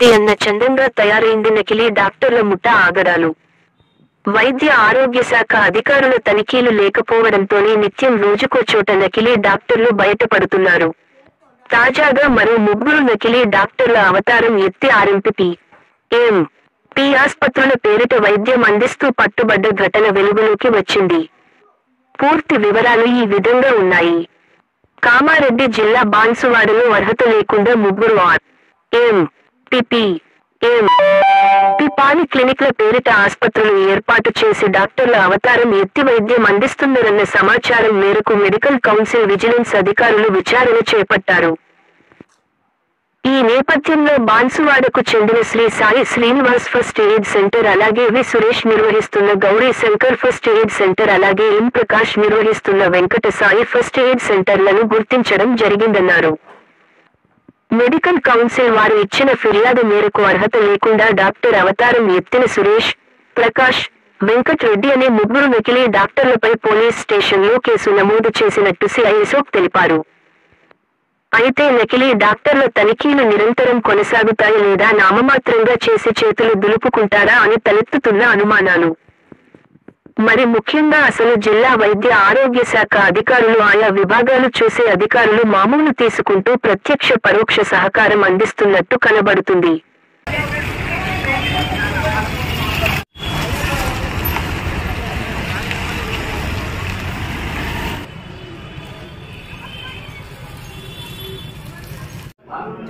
రెడ్డి అన్న చందంగా తయారైంది నకిలీ డాక్టర్ల ముఠ ఆగడాలు. వైద్య ఆరోగ్య శాఖ అధికారుల తనిఖీలు లేకపోవడంతోనే నిత్యం రోజుకో చోట నకిలీ డాక్టర్లు బయటపడుతున్నారు. తాజాగా మరో 3 నకిలీ డాక్టర్ల అవతారం ఎత్తి ఆర్ఎంపీ పి ఆస్పత్రుల పేరిట వైద్యం అందిస్తూ పట్టుబడ్డ ఘటన వెలుగులోకి వచ్చింది. పూర్తి వివరాలు ఈ విధంగా ఉన్నాయి. కామారెడ్డి జిల్లా బాన్సువాడలో అర్హత లేకుండా 3 ఆర్ఎంపీ పాలి క్లినిక్ల పేరిట ఆస్పత్రులు ఏర్పాటు చేసి డాక్టర్ల అవతారం ఎత్తి వైద్యం అందిస్తున్నారన్న సమాచారం మేరకు మెడికల్ కౌన్సిల్ విజిలెన్స్ అధికారులు విచారణ చేపట్టారు. ఈ నేపథ్యంలో బాన్సువాడకు చెందిన Shri Sai Srinivas first aid centre, అలాగే వి సురేష్ నిర్వహిస్తున్న Gauri Shankar first aid centre, అలాగే ఎం ప్రకాష్ నిర్వహిస్తున్న వెంకట సాయి ఫస్ట్ ఎయిడ్ సెంటర్లను గుర్తించడం జరిగిందన్నారు. మెడికల్ కౌన్సిల్ వారు ఇచ్చిన ఫిర్యాదు మేరకు అర్హత లేకుండా డాక్టర్ అవతారం ఎత్తిన సురేష్, ప్రకాష్, వెంకట్ రెడ్డి అనే 3 నకిలీ డాక్టర్లపై పోలీస్ స్టేషన్లో కేసు నమోదు చేసినట్టు సిఐ అశోక్ తెలిపారు. అయితే నకిలీ డాక్టర్ల తనిఖీలు నిరంతరం కొనసాగుతాయి లేదా నామమాత్రంగా చేసి చేతులు దులుపుకుంటారా అని తలెత్తుతున్న అనుమానాలు. మరి ముఖ్యంగా అసలు జిల్లా వైద్య ఆరోగ్య శాఖ అధికారులు, ఆయా విభాగాలు చూసే అధికారులు మామూలు తీసుకుంటూ ప్రత్యక్ష పరోక్ష సహకారం అందిస్తున్నట్టు కనబడుతుంది.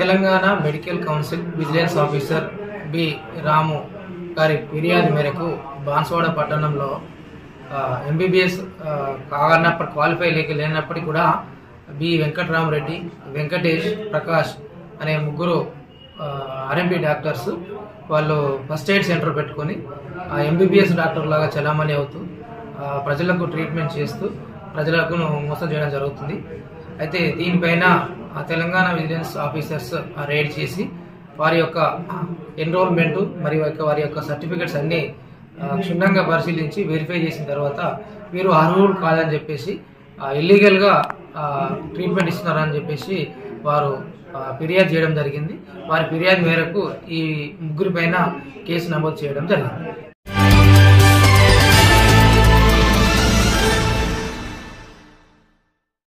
Telangana medical council vigilance officer B Ramu గారి ఫిర్యాదు మేరకు బాన్సువాడ పట్టణంలో ఎంబీబీఎస్ క్వాలిఫై లేనప్పటికీ కూడా బి వెంకటరామరెడ్డి, వెంకటేష్, ప్రకాష్ అనే 3 ఆర్ఎంపీ డాక్టర్స్ వాళ్ళు ఫస్ట్ ఎయిడ్ సెంటర్ పెట్టుకొని ఎంబీబీఎస్ డాక్టర్ లాగా చలామణి అవుతూ ప్రజలకు ట్రీట్మెంట్ చేస్తూ ప్రజలకు మోసం చేయడం జరుగుతుంది. అయితే దీనిపైన తెలంగాణ విజిలెన్స్ ఆఫీసర్స్ రైడ్ చేసి వారి యొక్క ఎన్రోల్మెంట్ మరియు వారి యొక్క సర్టిఫికెట్స్ అన్ని క్షుణ్ణంగా పరిశీలించి వెరిఫై చేసిన తర్వాత వీరు అర్హులు కాదని చెప్పేసి ఇల్లీగల్గా ట్రీట్మెంట్ ఇస్తున్నారని చెప్పేసి వారు ఫిర్యాదు చేయడం జరిగింది. వారి ఫిర్యాదు మేరకు ఈ 3 పైన కేసు నమోదు చేయడం జరిగింది.